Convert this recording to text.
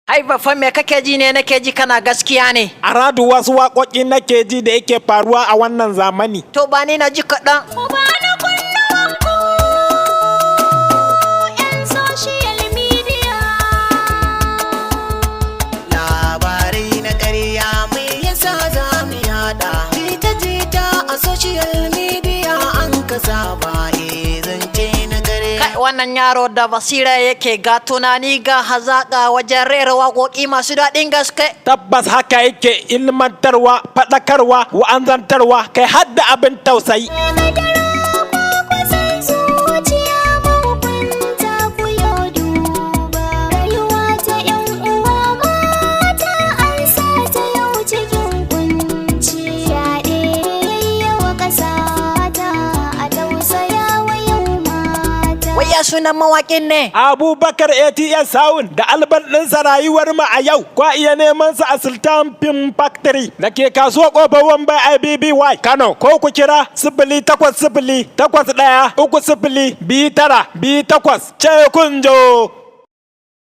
Hai fa me kake ji ne nake ji kana gaskiya ne? A radu wasu waƙoƙi nake ji da yake faruwa a wannan zamani. To ba ni na ji kaɗan. Labarai na ƙarya mai yasa za mu yada. Jita-jita a social media an kasa baye zance na ƙarya. Kai wannan yaro da basira yake ga tunani ga hazaƙa wajen rera waƙoƙi masu daɗin gaske. Tabbas haka yake ilmantarwa, faɗakarwa, wa'azantarwa, kai har da abin tausayi. Waya sunan mawaƙin ne? Abubakar ATS Sound da alban ɗinsa rayuwar mu a yau. Kwa iya neman sa a Sultan Film Factory da ke kasuwa ƙofar Wambai IBBY Kano, ko ku kira 0800 81 30 29 28 ce kunjo.